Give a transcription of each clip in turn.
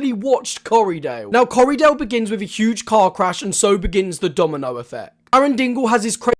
actually watched Corriedale. Now, Corriedale begins with a huge car crash, and so begins the domino effect. Aaron Dingle has his crazy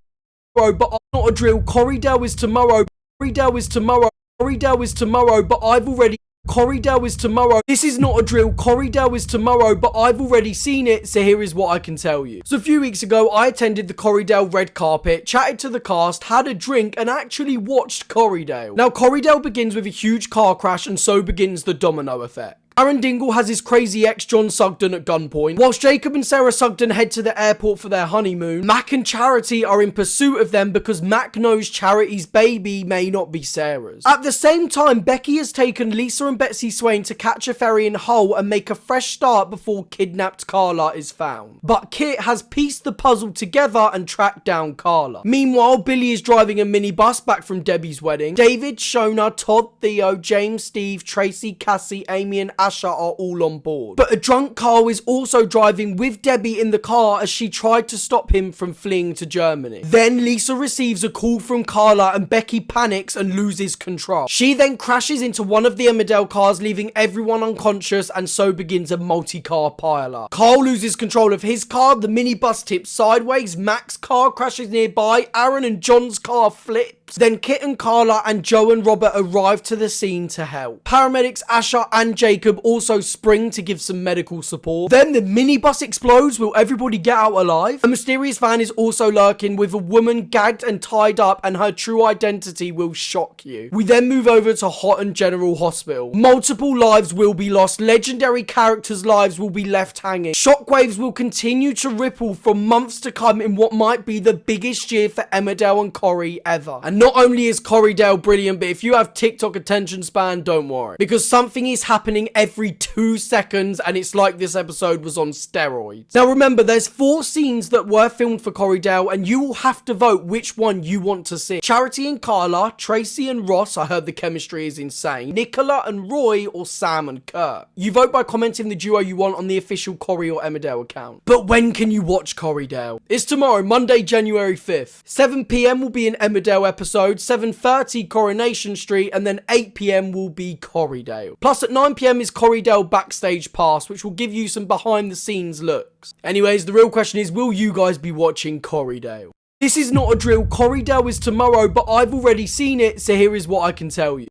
but I'm not a drill. Corriedale is tomorrow. Corriedale is tomorrow. Corriedale is tomorrow, but I've already... Corriedale is tomorrow. This is not a drill. Corriedale is tomorrow, but I've already seen it, so here is what I can tell you. So a few weeks ago, I attended the Corriedale red carpet, chatted to the cast, had a drink, and actually watched Corriedale. Now, Corriedale begins with a huge car crash, and so begins the domino effect. Aaron Dingle has his crazy ex John Sugden at gunpoint. Whilst Jacob and Sarah Sugden head to the airport for their honeymoon, Mac and Charity are in pursuit of them because Mac knows Charity's baby may not be Sarah's. At the same time, Becky has taken Lisa and Betsy Swain to catch a ferry in Hull and make a fresh start before kidnapped Carla is found. But Kit has pieced the puzzle together and tracked down Carla. Meanwhile, Billy is driving a minibus back from Debbie's wedding. David, Shona, Todd, Theo, James, Steve, Tracy, Cassie, Amy and Asher are all on board. But a drunk Carl is also driving with Debbie in the car as she tried to stop him from fleeing to Germany. Then Lisa receives a call from Carla and Becky panics and loses control. She then crashes into one of the Emmerdale cars, leaving everyone unconscious, and so begins a multi-car pileup. Carl loses control of his car, the minibus tips sideways, Mac's car crashes nearby, Aaron and John's car flips. Then Kit and Carla and Joe and Robert arrive to the scene to help. Paramedics Asher and Jacob also spring to give some medical support. Then the minibus explodes. Will everybody get out alive? A mysterious van is also lurking with a woman gagged and tied up, and her true identity will shock you. We then move over to Houghton General Hospital. Multiple lives will be lost. Legendary characters' lives will be left hanging. Shockwaves will continue to ripple for months to come in what might be the biggest year for Emmerdale and Corrie ever. And not only is Corriedale brilliant, but if you have TikTok attention span, don't worry. Because something is happening every 2 seconds, and it's like this episode was on steroids. Now remember, there's 4 scenes that were filmed for Corriedale, and you will have to vote which one you want to see. Charity and Carla, Tracy and Ross, I heard the chemistry is insane, Nicola and Roy, or Sam and Kurt. You vote by commenting the duo you want on the official Corrie or Emmerdale account. But when can you watch Corriedale? It's tomorrow, Monday, January 5th. 7 PM will be an Emmerdale episode, 7:30 Coronation Street, and then 8 PM will be Corriedale. Plus at 9 PM is Corriedale Backstage Pass, which will give you some behind the scenes looks. Anyways, the real question is, will you guys be watching Corriedale? This is not a drill. Corriedale is tomorrow, but I've already seen it, so here is what I can tell you.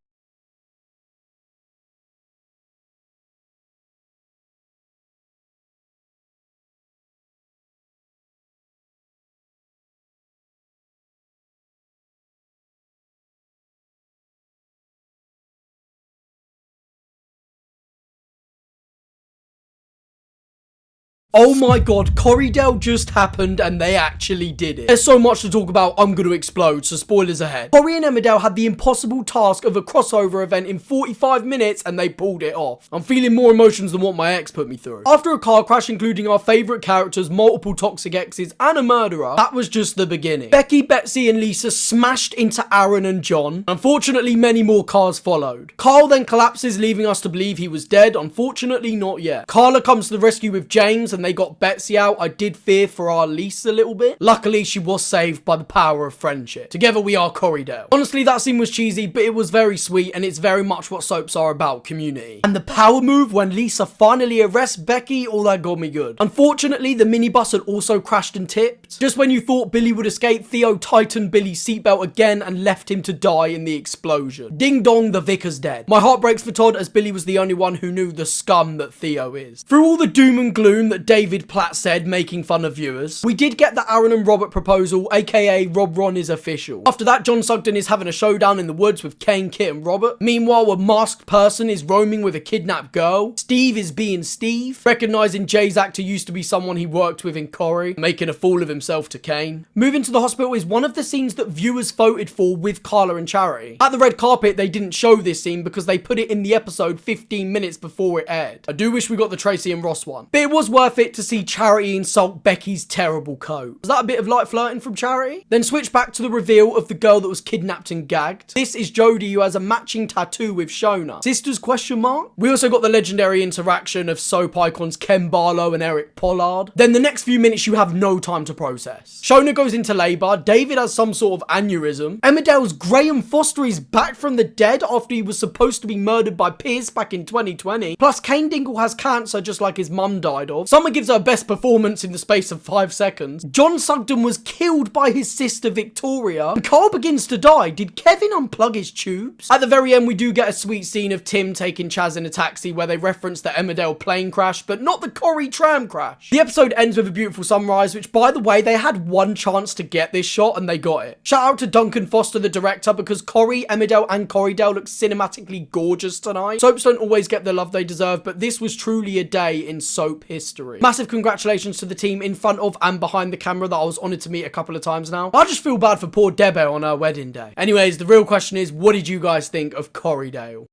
Oh my god, Corriedale just happened and they actually did it. There's so much to talk about, I'm gonna explode, so spoilers ahead. Corrie and Emmerdale had the impossible task of a crossover event in 45 minutes and they pulled it off. I'm feeling more emotions than what my ex put me through. After a car crash including our favourite characters, multiple toxic exes and a murderer, that was just the beginning. Becky, Betsy and Lisa smashed into Aaron and John. Unfortunately, many more cars followed. Carl then collapses, leaving us to believe he was dead. Unfortunately, not yet. Carla comes to the rescue with James and they got Betsy out. I did fear for our Lisa a little bit. Luckily, she was saved by the power of friendship. Together we are Corriedale. Honestly, that scene was cheesy, but it was very sweet, and it's very much what soaps are about, community. And the power move when Lisa finally arrests Becky, all that got me good. Unfortunately, the minibus had also crashed and tipped. Just when you thought Billy would escape, Theo tightened Billy's seatbelt again and left him to die in the explosion. Ding dong, the vicar's dead. My heart breaks for Todd, as Billy was the only one who knew the scum that Theo is. Through all the doom and gloom that David Platt said, making fun of viewers, we did get the Aaron and Robert proposal, aka Rob Ron is official. After that, John Sugden is having a showdown in the woods with Kane, Kit and Robert. Meanwhile, a masked person is roaming with a kidnapped girl. Steve is being Steve, recognizing Jay's actor used to be someone he worked with in Corrie, making a fool of himself to Kane. Moving to the hospital is one of the scenes that viewers voted for with Carla and Charity. At the red carpet, they didn't show this scene because they put it in the episode 15 minutes before it aired. I do wish we got the Tracy and Ross one, but it was worth it to see Charity insult Becky's terrible coat. Was that a bit of light flirting from Charity? Then switch back to the reveal of the girl that was kidnapped and gagged. This is Jodie, who has a matching tattoo with Shona. Sisters question mark? We also got the legendary interaction of soap icons Ken Barlow and Eric Pollard. Then the next few minutes you have no time to process. Shona goes into labour, David has some sort of aneurysm, Emmerdale's Graham Foster is back from the dead after he was supposed to be murdered by Pierce back in 2020, plus Kane Dingle has cancer just like his mum died of. Summer gives her best performance in the space of 5 seconds. John Sugden was killed by his sister Victoria, and Carl begins to die. Did Kevin unplug his tubes? At the very end we do get a sweet scene of Tim taking Chaz in a taxi where they reference the Emmerdale plane crash, but not the Corrie tram crash. The episode ends with a beautiful sunrise, which by the way, they had one chance to get this shot and they got it. Shout out to Duncan Foster, the director, because Corrie, Emmerdale and Corriedale look cinematically gorgeous tonight. Soaps don't always get the love they deserve, but this was truly a day in soap history. Massive congratulations to the team in front of and behind the camera that I was honoured to meet a couple of times now. I just feel bad for poor Debbie on her wedding day. Anyways, the real question is, what did you guys think of Corriedale?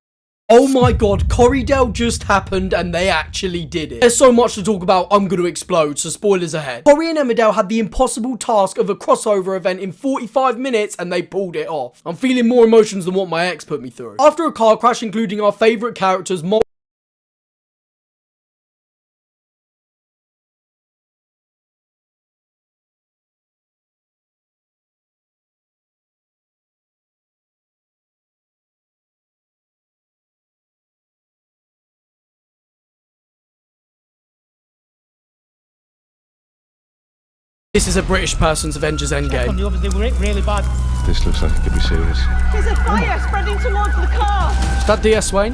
Oh my god, Corriedale just happened and they actually did it. There's so much to talk about, I'm going to explode, so spoilers ahead. Corrie and Emmerdale had the impossible task of a crossover event in 45 minutes and they pulled it off. I'm feeling more emotions than what my ex put me through. After a car crash including our favourite characters, this is a British person's Avengers Endgame. The others, they were really bad. This looks like it could be serious. There's a fire spreading towards the car. Is that DS Swain?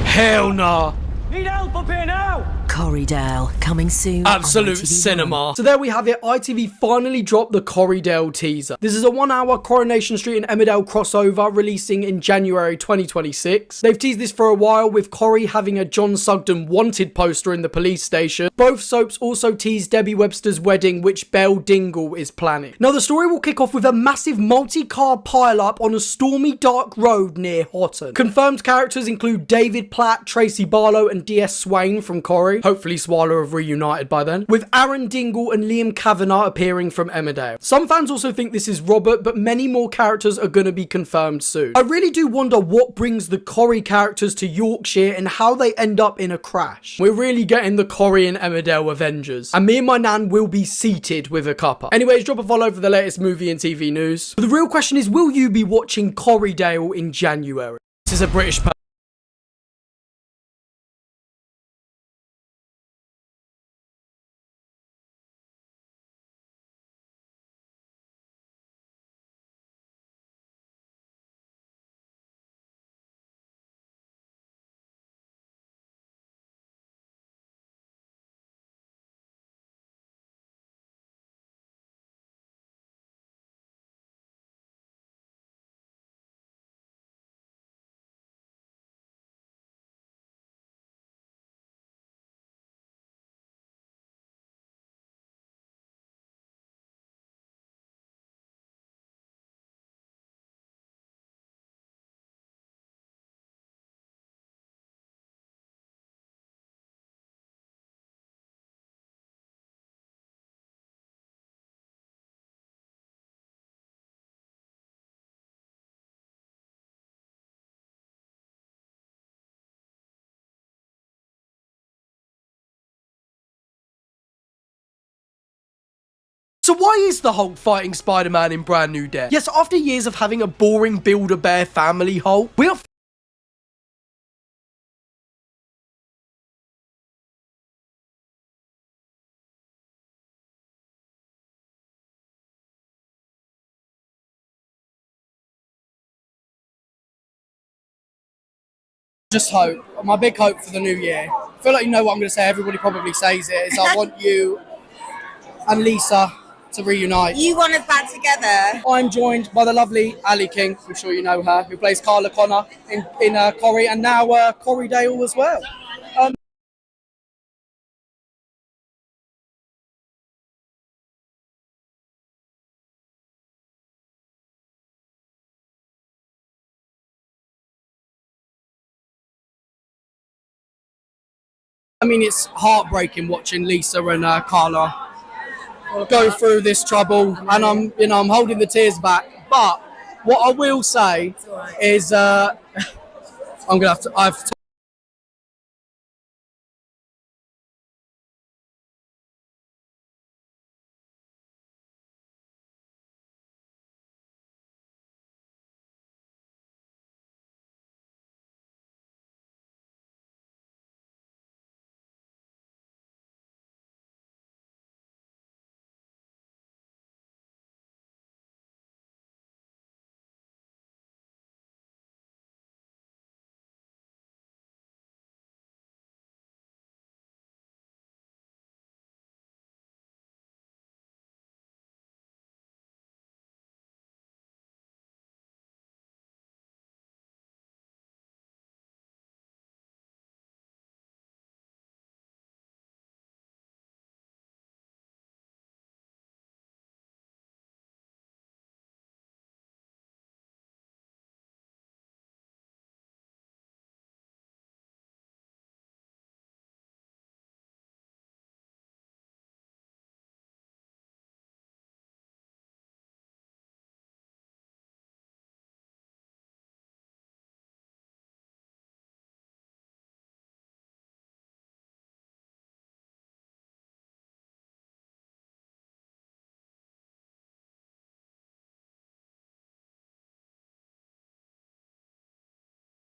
Hell nah. Need help up here now! Corriedale, coming soon. Absolute cinema. So there we have it. ITV finally dropped the Corriedale teaser. This is a 1-hour Coronation Street and Emmerdale crossover releasing in January 2026. They've teased this for a while with Corrie having a John Sugden wanted poster in the police station. Both soaps also teased Debbie Webster's wedding, which Belle Dingle is planning. Now the story will kick off with a massive multi-car pile-up on a stormy dark road near Houghton. Confirmed characters include David Platt, Tracy Barlow and DS Swain from Corrie. Hopefully Swallow have reunited by then. With Aaron Dingle and Liam Kavanagh appearing from Emmerdale. Some fans also think this is Robert, but many more characters are going to be confirmed soon. I really do wonder what brings the Corrie characters to Yorkshire and how they end up in a crash. We're really getting the Corrie and Emmerdale Avengers. And me and my nan will be seated with a cuppa. Anyways, drop a follow for the latest movie and TV news. But the real question is, will you be watching Corriedale in January? This is a British person. So why is the Hulk fighting Spider-Man in Brand New Day? Yes, after years of having a boring Build-A-Bear family Hulk, we are just hope. My big hope for the new year. I feel like you know what I'm going to say. Everybody probably says it. Is I want you and Lisa to reunite. You want us back together? I'm joined by the lovely Ali King. I'm sure you know her, who plays Carla Connor in Corrie, and now Corriedale as well. I mean, it's heartbreaking watching Lisa and Carla go through this trouble, and I'm holding the tears back. But what I will say is, I have to